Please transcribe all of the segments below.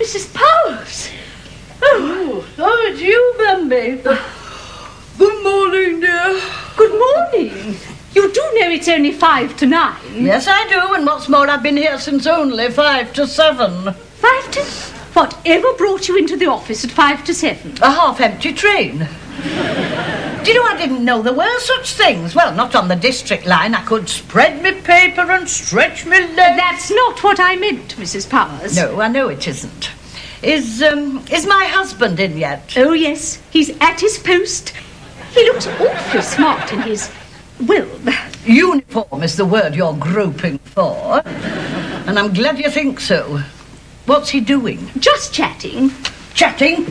Mrs. Powers. Oh, it's you, Bambi. Good morning, dear. Good morning. You do know it's only 5 to 9. Yes, I do, and what's more, I've been here since only 5 to 7. 5 to... Whatever brought you into the office at 5 to 7? A half-empty train. Do you know, I didn't know there were such things. Well, not on the district line. I could spread me paper and stretch me legs. That's not what I meant, Mrs. Powers. No, I know it isn't. Is my husband in yet? Oh, yes. He's at his post. He looks awfully smart in his... well... Uniform is the word you're groping for. And I'm glad you think so. What's he doing? Just chatting. Chatting?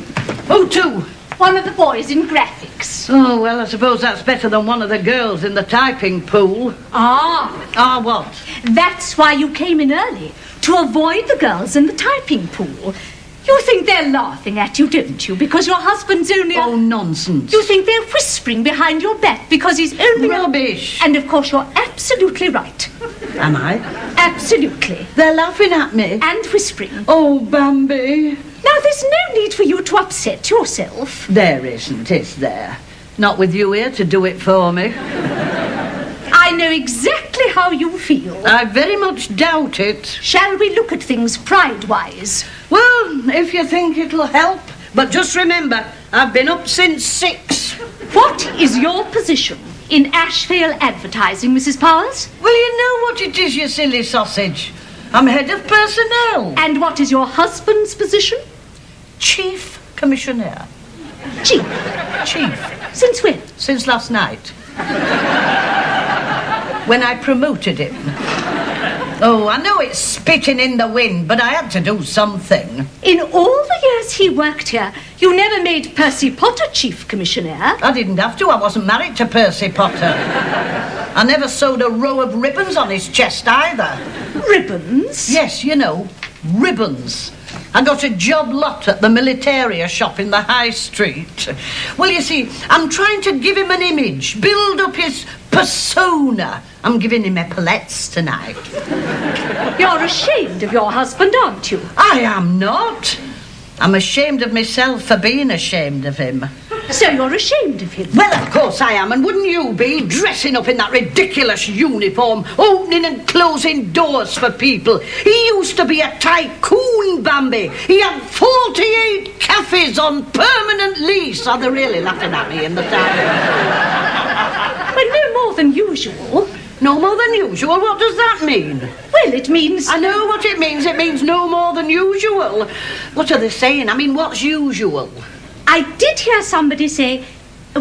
Who to? One of the boys in graphics. Oh, well, I suppose that's better than one of the girls in the typing pool. Ah, what? That's why you came in early, to avoid the girls in the typing pool. You think they're laughing at you, don't you, because your husband's only... Oh, nonsense. You think they're whispering behind your back because he's only... Rubbish. And, of course, you're absolutely right. Am I? Absolutely. They're laughing at me. And whispering. Oh, Bambi. Now, there's no need for you to upset yourself. There isn't, is there? Not with you here to do it for me. I know exactly how you feel. I very much doubt it. Shall we look at things pride-wise? Well, if you think it'll help. But just remember, I've been up since 6. What is your position in Ashvale advertising, Mrs. Powers? Well, you know what it is, you silly sausage. I'm head of personnel. And what is your husband's position? Chief Commissioner. Chief? Chief. Since when? Since last night. When I promoted him. Oh, I know it's spitting in the wind, but I had to do something. In all the years he worked here, you never made Percy Potter Chief Commissioner. I didn't have to. I wasn't married to Percy Potter. I never sewed a row of ribbons on his chest either. Ribbons? Yes, you know, ribbons. I got a job lot at the Militaria shop in the High Street. Well, you see, I'm trying to give him an image, build up his persona. I'm giving him epaulettes tonight. You're ashamed of your husband, aren't you? I am not. I'm ashamed of myself for being ashamed of him. So you're ashamed of him? Well, of course I am, and wouldn't you be, dressing up in that ridiculous uniform, opening and closing doors for people? He used to be a tycoon, Bambi. He had 48 cafes on permanent lease. Are they really laughing at me in the town? Well, no more than usual. No more than usual? What does that mean? Well, it means... I know what it means. It means no more than usual. What are they saying? I mean, what's usual? I did hear somebody say,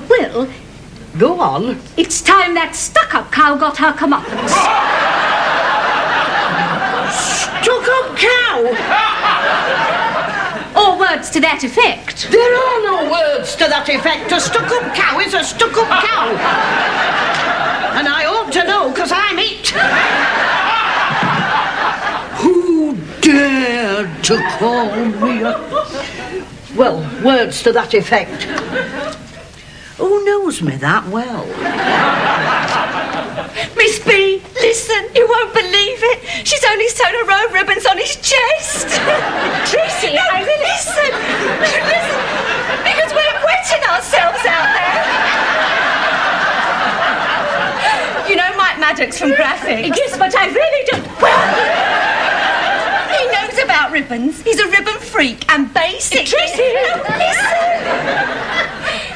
well... Go on. It's time that stuck-up cow got her comeuppance. Stuck-up cow? Or words to that effect. There are no words to that effect. A stuck-up cow is a stuck-up cow. And I ought to know, because I'm it. Who dared to call me a... Well, words to that effect. Who knows me that well? Miss B, listen, you won't believe it. She's only sewn a row of ribbons on his chest. Tracy, no, listen, because we're wetting ourselves out there. You know Mike Maddox from Graphics? Yes, but I really don't... Well, he knows about ribbons. He's a ribbon freak and basic. Tracy! Listen!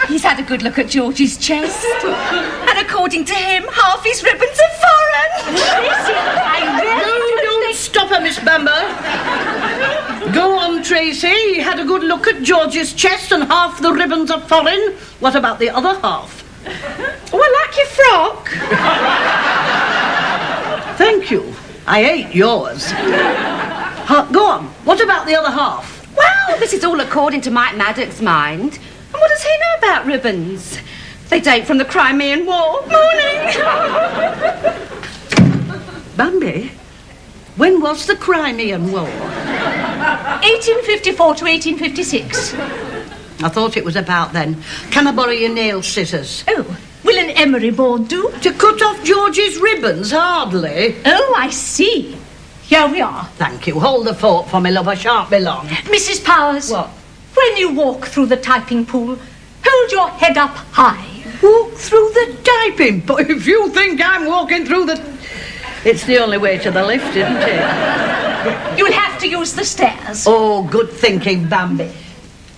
He's had a good look at George's chest. And according to him, half his ribbons are foreign. Tracy, I really Don't stop her, Miss Bamber. Go on, Tracy. He had a good look at George's chest and half the ribbons are foreign. What about the other half? Oh, I like your frock. Thank you. I ate yours. Go on. What about the other half? Well, this is all according to Mike Maddox's mind. And what does he know about ribbons? They date from the Crimean War. Morning! Bambi, when was the Crimean War? 1854 to 1856. I thought it was about then. Can I borrow your nail scissors? Oh, will an emery board do? To cut off George's ribbons? Hardly. Oh, I see. here we are. Thank you. Hold the fort for me, love. I shan't be long. Mrs. Powers. What? When you walk through the typing pool, hold your head up high. Walk through the typing pool? If you think I'm walking through the... It's the only way to the lift, isn't it? You'll have to use the stairs. Oh, good thinking, Bambi.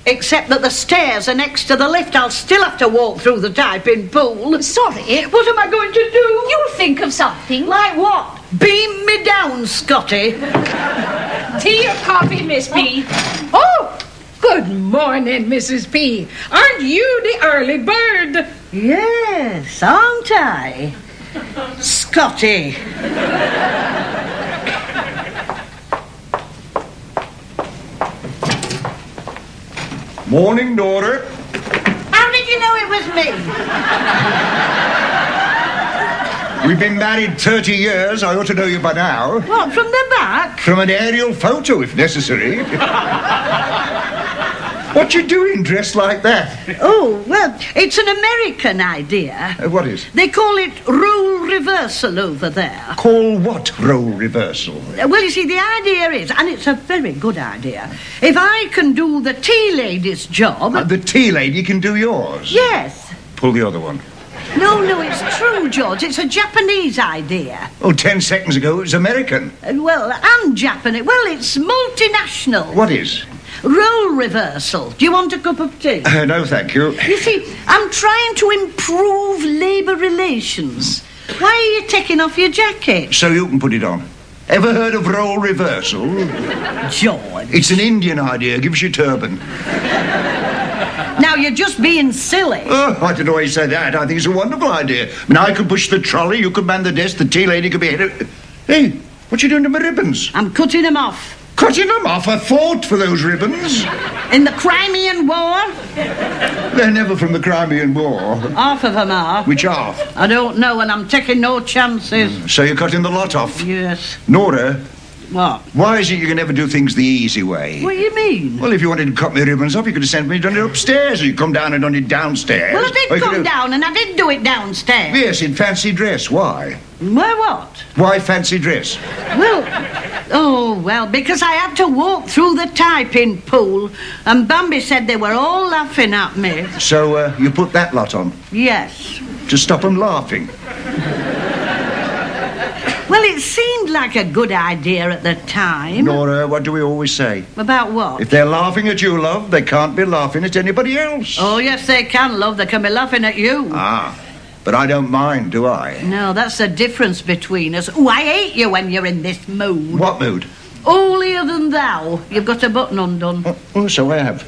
Except that the stairs are next to the lift. I'll still have to walk through the typing pool. Sorry. What am I going to do? You'll think of something. Like what? Beam me down, Scotty. Tea or coffee, Miss P? Oh, good morning, Mrs. P. Aren't you the early bird? Yes, aren't I? Scotty. Morning, daughter. How did you know it was me? We've been married 30 years. I ought to know you by now. What, from the back? From an aerial photo, if necessary. What you doing dressed like that? Oh, well, it's an American idea. What is? They call it role reversal over there. Call what role reversal? Well, you see, the idea is, and it's a very good idea, if I can do the tea lady's job... The tea lady can do yours. Yes. Pull the other one. No, it's true, George. It's a Japanese idea. Oh, 10 seconds ago it was American. Well, and Japanese. Well, it's multinational. What is? Role reversal. Do you want a cup of tea? No, thank you. You see, I'm trying to improve labour relations. Why are you taking off your jacket? So you can put it on. Ever heard of role reversal? George. It's an Indian idea. Gives you turban. Now, you're just being silly. Oh, I don't know why you say that. I think it's a wonderful idea. I mean, I could push the trolley, you could man the desk, the tea lady could be... Hey, what you doing to my ribbons? I'm cutting them off. Cutting them off? I fought for those ribbons. In the Crimean War? They're never from the Crimean War. Half of them are. Which half? I don't know, and I'm taking no chances. So you're cutting the lot off? Yes. Nora, What? why is it you can never do things the easy way? What do you mean? Well, if you wanted to cut my ribbons off, you could have sent me done it upstairs, or you come down and done it downstairs. Well, I Or did you could come have- down, and I did do it downstairs. Yes, in fancy dress. Why? Well, what? Why fancy dress? Well, because I had to walk through the typing pool, and Bambi said they were all laughing at me. So, you put that lot on Yes. to stop them laughing. Well, it seemed like a good idea at the time. Nora, what do we always say? About what? If they're laughing at you, love, they can't be laughing at anybody else. Oh, yes, they can, love. They can be laughing at you. Ah, but I don't mind, do I? No, that's the difference between us. Oh, I hate you when you're in this mood. What mood? Holier than thou. You've got a button undone. Oh, so I have.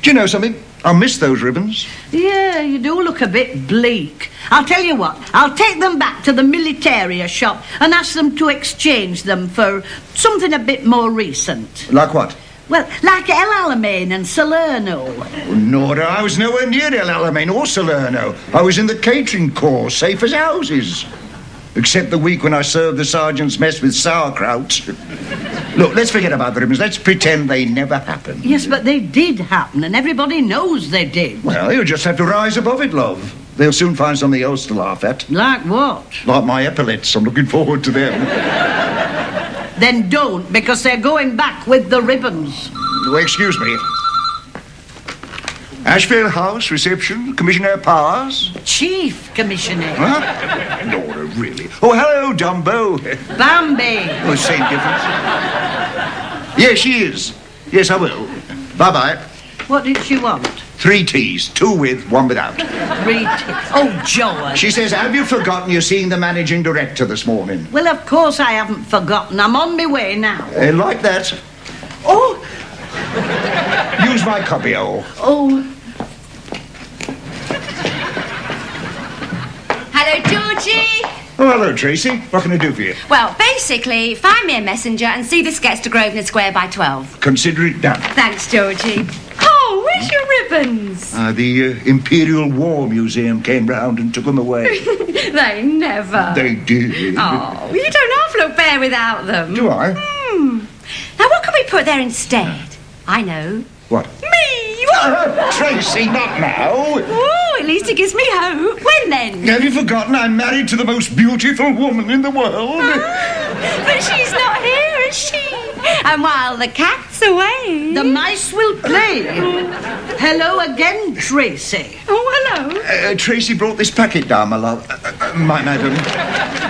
Do you know something? I miss those ribbons. Yeah, you do look a bit bleak. I'll tell you what, I'll take them back to the militaria shop and ask them to exchange them for something a bit more recent. Like what? Well, like El Alamein and Salerno. Oh, Nora, I was nowhere near El Alamein or Salerno. I was in the catering corps, safe as houses. Except the week when I served the sergeant's mess with sauerkraut. Look, let's forget about the ribbons. Let's pretend they never happened. Yes, but they did happen, and everybody knows they did. Well, you just have to rise above it, love. They'll soon find something else to laugh at. Like what? Like my epaulets. I'm looking forward to them. Then don't, because they're going back with the ribbons. Oh, excuse me. Ashfield House, reception, Commissioner Powers. Chief Commissioner. Huh? Nora, really? Oh, hello, Dumbo. Bambi. Oh, same difference. Yes, she is. Yes, I will. Bye-bye. What did she want? 3 teas, 2 with, 1 without. 3 tea. Oh, George. She says, have you forgotten you're seeing the managing director this morning? Well, of course I haven't forgotten. I'm on my way now. Like that. Oh, Use my cubbyhole. oh. Hello, Georgie. Oh, hello, Tracy. What can I do for you? Well, basically, find me a messenger and see this gets to Grosvenor Square by 12. Consider it done. Thanks, Georgie. Oh, where's your ribbons? The Imperial War Museum came round and took them away. They never. They did. Oh, you don't half look fair without them. Do I? Now, what can we put there instead? I know. What? Me! Tracy, not now. Oh, at least it gives me hope. When then? Have you forgotten I'm married to the most beautiful woman in the world? But she's not here, is says she. And while the cat's away... The mice will play. Hello again, Tracy. Oh, hello. Tracy brought this packet down, my love. Madam.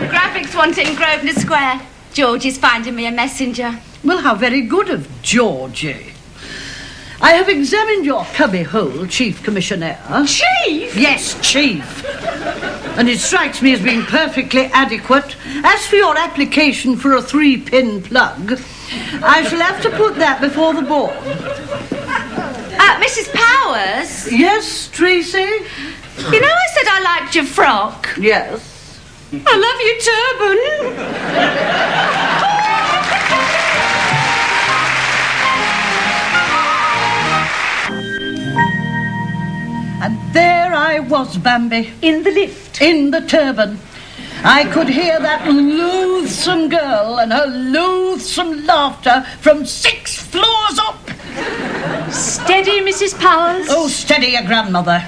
Graphics want it in Grosvenor Square. George is finding me a messenger. Well, how very good of Georgie. I have examined your cubbyhole, Chief Commissioner. Chief? Yes, Chief. And it strikes me as being perfectly adequate. As for your application for a 3-pin plug, I shall have to put that before the board. Mrs. Powers? Yes, Tracy? You know I said I liked your frock? Yes. I love your turban. And there I was, Bambi. In the lift. In the turban. I could hear that loathsome girl and her loathsome laughter from 6 floors up. Steady, Mrs. Powers. Oh, steady your grandmother.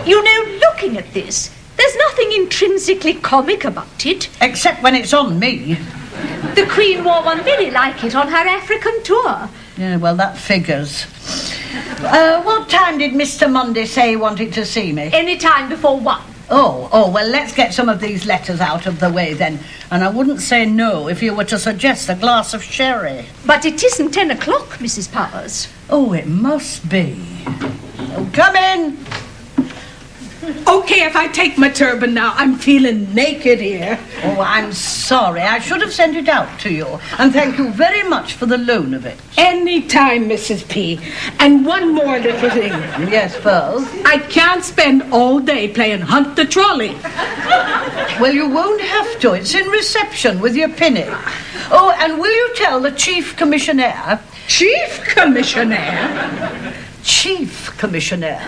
You know, looking at this, there's nothing intrinsically comic about it. Except when it's on me. The Queen wore one very like it on her African tour. Yeah, well, that figures. What time did Mr. Munday say he wanted to see me? Any time before 1. Oh, well, let's get some of these letters out of the way then. And I wouldn't say no if you were to suggest a glass of sherry. But it isn't 10 o'clock, Mrs. Powers. Oh, it must be. Oh, come in. Okay, if I take my turban now, I'm feeling naked here. Oh, I'm sorry. I should have sent it out to you. And thank you very much for the loan of it. Any time, Mrs. P. And one more little thing. Yes, Pearl? I can't spend all day playing Hunt the Trolley. Well, you won't have to. It's in reception with your pinny. Oh, and will you tell the Chief Commissioner... Chief Commissioner? Chief Commissioner.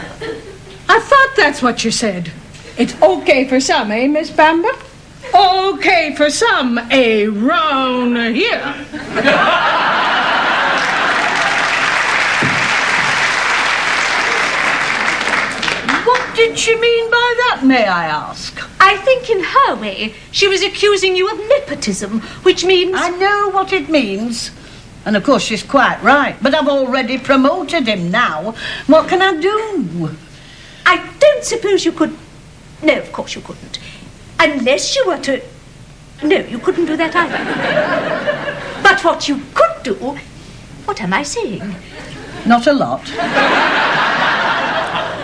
I thought that's what you said. It's okay for some, eh, Miss Bamba? Okay for some, round here. What did she mean by that, may I ask? I think in her way, she was accusing you of nepotism, which means... I know what it means. And of course she's quite right. But I've already promoted him now. What can I do? I don't suppose you could... No, of course you couldn't. Unless you were to... No, you couldn't do that either. But what you could do... What am I saying? Not a lot.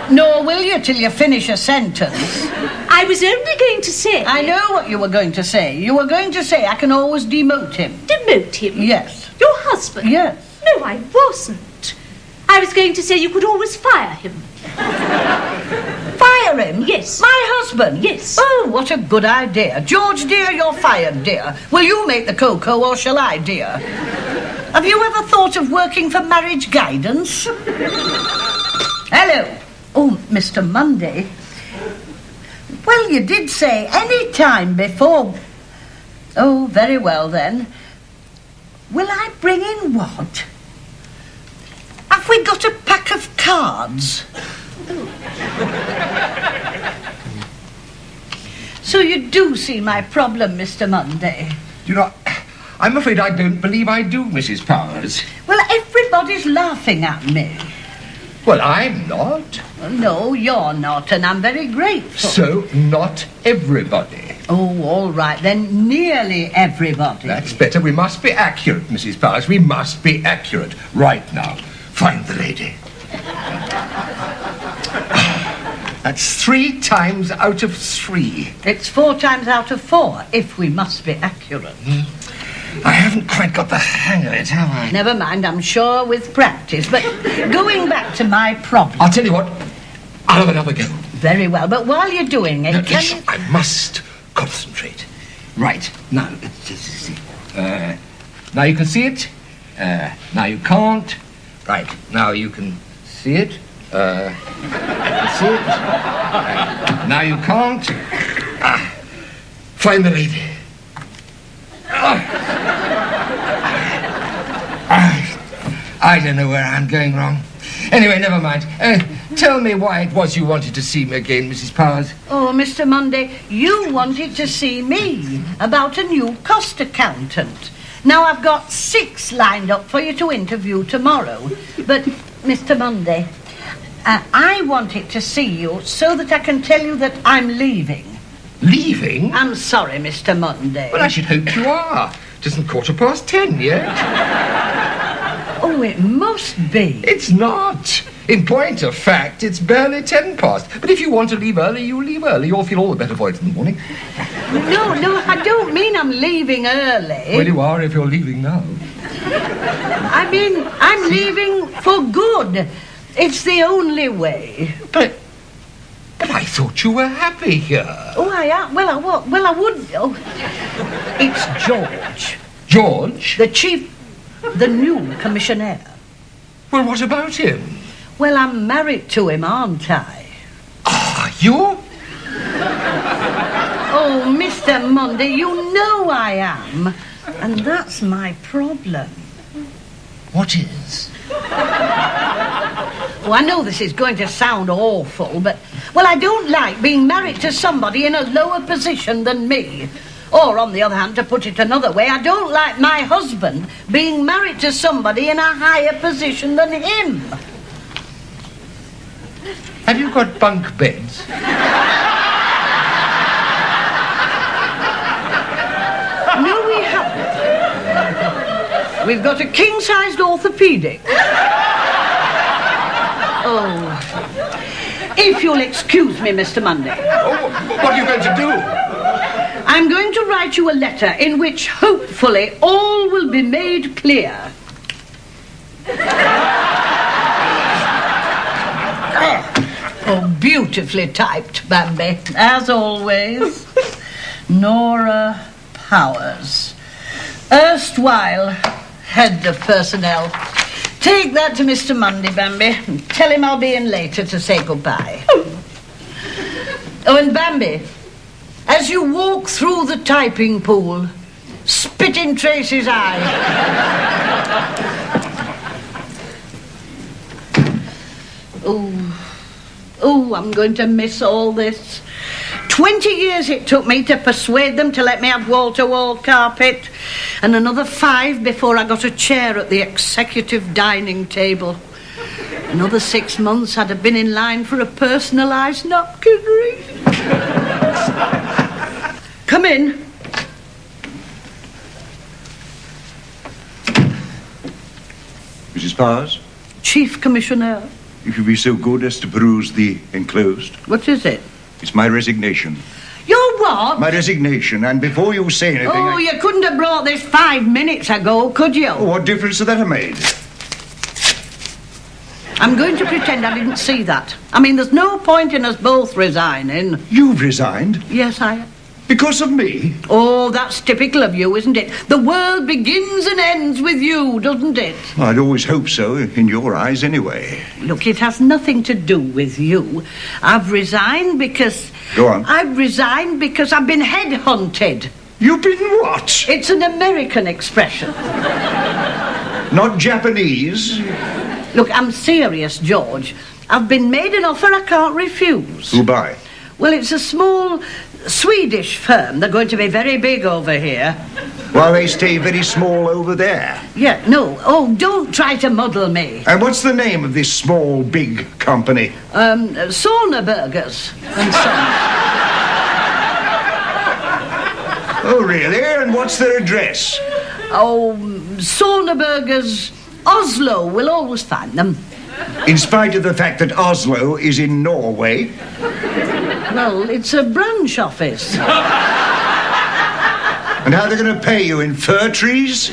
Nor will you till you finish a sentence. I was only going to say... I know what you were going to say. You were going to say I can always demote him. Demote him? Yes. Your husband? Yes. No, I wasn't. I was going to say you could always fire him. Fire him? Yes. My husband? Yes. Oh, what a good idea. George, dear, you're fired, dear. Will you make the cocoa or shall I, dear? Have you ever thought of working for marriage guidance? Hello. Oh, Mr. Munday. Well, you did say any time before... Oh, very well, then. Will I bring in what? Have we got a pack of cards? So you do see my problem, Mr. Munday? You know, I'm afraid I don't believe I do, Mrs. Powers. Well, everybody's laughing at me. Well, I'm not. No, you're not, and I'm very grateful. So, not everybody. Oh, all right, then nearly everybody. That's better. We must be accurate, Mrs. Powers. We must be accurate. Right now. Find the lady. That's 3 times out of 3. It's 4 times out of 4, if we must be accurate. I haven't quite got the hang of it, have I? Never mind, I'm sure with practice. But going back to my problem... I'll tell you what. I'll have another go. Very well, but while you're doing it, No, can listen, you... I must concentrate. Right, now, let's just see. Now you can see it. Now you can't. Right, now you can see it. See it. Now you can't. Find the lady. I don't know where I'm going wrong. Anyway, never mind. Tell me why it was you wanted to see me again, Mrs. Powers. Oh, Mr. Monday, you wanted to see me about a new cost accountant. Now, I've got 6 lined up for you to interview tomorrow. But, Mr. Monday, I wanted to see you so that I can tell you that I'm leaving. Leaving? I'm sorry, Mr. Monday. Well, I should hope you are. It isn't 10:15 yet. Oh, it must be. It's not. In point of fact, it's barely 10 past. But if you want to leave early, you leave early. You'll feel all the better for it in the morning. No, I don't mean I'm leaving early. Well, you are if you're leaving now. I mean, I'm leaving for good. It's the only way. But I thought you were happy here. Oh, I am. Well, I would. Oh. It's George. George? The new commissioner. Well, what about him? Well, I'm married to him, aren't I? Are you? Oh, Mr. Monday, you know I am. And that's my problem. What is? Oh, I know this is going to sound awful, but, well, I don't like being married to somebody in a lower position than me. Or, on the other hand, to put it another way, I don't like my husband being married to somebody in a higher position than him. Have you got bunk beds? No, we haven't. We've got a king-sized orthopaedic. Oh. If you'll excuse me, Mr. Monday. Oh, what are you going to do? I'm going to write you a letter in which, hopefully, all will be made clear. Oh, beautifully typed, Bambi, as always. Nora Powers, erstwhile head of personnel. Take that to Mr. Monday, Bambi, and tell him I'll be in later to say goodbye. Oh, and Bambi, as you walk through the typing pool, spit in Tracy's eye. Oh, I'm going to miss all this. 20 years it took me to persuade them to let me have wall-to-wall carpet, and another 5 before I got a chair at the executive dining table. Another 6 months I'd have been in line for a personalised napkin ring. Come in. Mrs. Powers, Chief Commissioner. if you'd be so good as to peruse the enclosed. What is it? It's my resignation. Your what? My resignation, and before you say anything... Oh, you couldn't have brought this 5 minutes ago, could you? Oh, what difference did that have made? I'm going to pretend I didn't see that. I mean, there's no point in us both resigning. You've resigned? Yes, I am. Because of me? Oh, that's typical of you, isn't it? The world begins and ends with you, doesn't it? I'd always hoped so, in your eyes anyway. Look, it has nothing to do with you. I've resigned because... Go on. I've resigned because I've been headhunted. You've been what? It's an American expression. Not Japanese? Look, I'm serious, George. I've been made an offer I can't refuse. Who by? Well, it's a small Swedish firm. They're going to be very big over here. While they stay very small over there. Yeah, no. Oh, don't try to muddle me. And what's the name of this small, big company? Saunaburgers and Sons. Oh, really? And what's their address? Oh, Saunaburgers, Oslo. We'll always find them. In spite of the fact that Oslo is in Norway. Well, it's a branch office. And how are they going to pay you, in fir trees?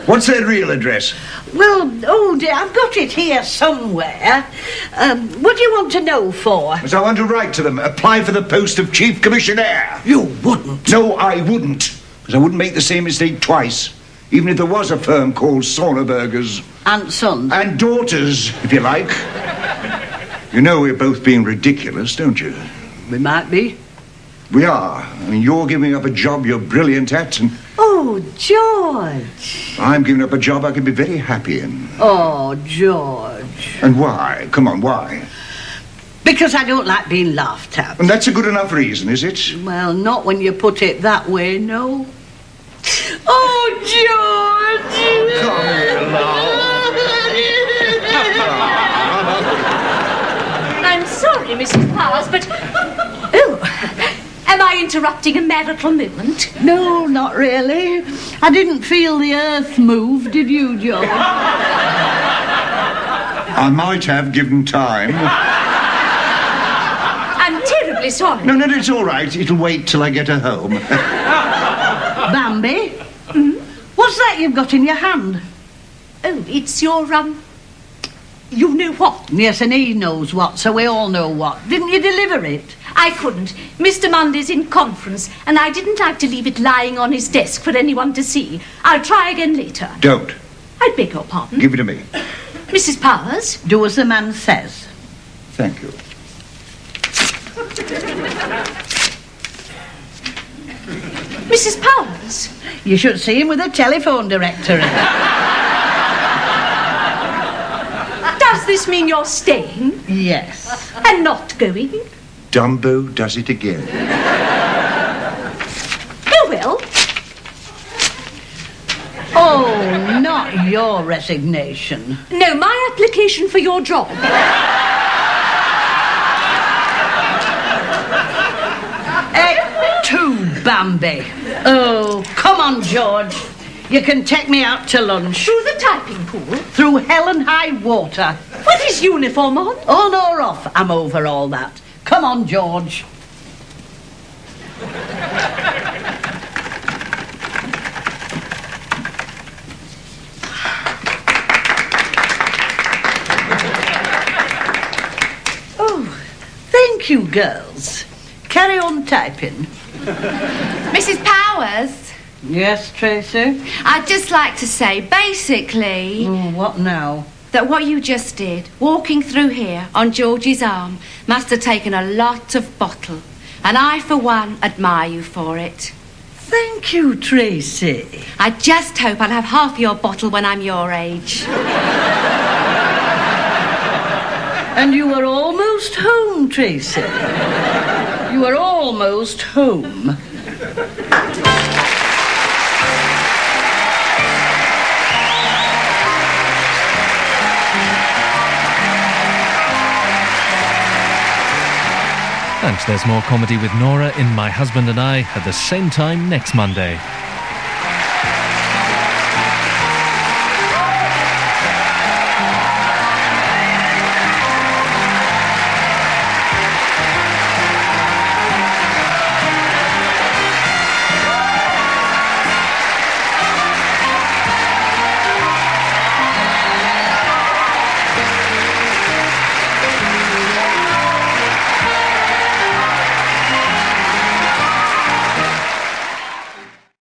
What's their real address? Well, oh dear, I've got it here somewhere. What do you want to know for? As I want to write to them, apply for the post of Chief Commissioner. You wouldn't. No, I wouldn't. Because I wouldn't make the same mistake twice. Even if there was a firm called Saunaburgers. And Sons. And Daughters, if you like. You know we're both being ridiculous, don't you? We might be. We are. I mean, you're giving up a job you're brilliant at, and... Oh, George. I'm giving up a job I can be very happy in. Oh, George. George. And why? Come on, why? Because I don't like being laughed at. And that's a good enough reason, is it? Well, not when you put it that way, no. Oh, George! Come here, I'm sorry, Mrs. Powers, but... Oh, am I interrupting a marital moment? No, not really. I didn't feel the earth move, did you, George? I might have given time. I'm terribly sorry. No, it's all right. It'll wait till I get her home. Bambi? What's that you've got in your hand? Oh, it's your, you know what? Yes, and he knows what, so we all know what. Didn't you deliver it? I couldn't. Mr. Mundy's in conference, and I didn't like to leave it lying on his desk for anyone to see. I'll try again later. Don't. I beg your pardon. Give it to me. Mrs. Powers? Do as the man says. Thank you. Mrs. Powers? You should see him with a telephone directory. Does this mean you're staying Yes. and not going? Dumbo does it again. Oh, well. Oh, not your resignation. No, my application for your job. Too Bambi. Oh, come on, George. You can take me out to lunch. Through the typing pool? Through hell and high water. With his uniform on? On or off, I'm over all that. Come on, George. Oh, thank you, girls. Carry on typing. Mrs. Powers, Yes, Tracy? I'd just like to say, basically, Oh, what now? that what you just did, walking through here on George's arm, must have taken a lot of bottle. And I, for one, admire you for it. Thank you, Tracy. I just hope I'll have half your bottle when I'm your age. And you were almost home, Tracy. You were almost home. And there's more comedy with Nora in My Husband and I at the same time next Monday.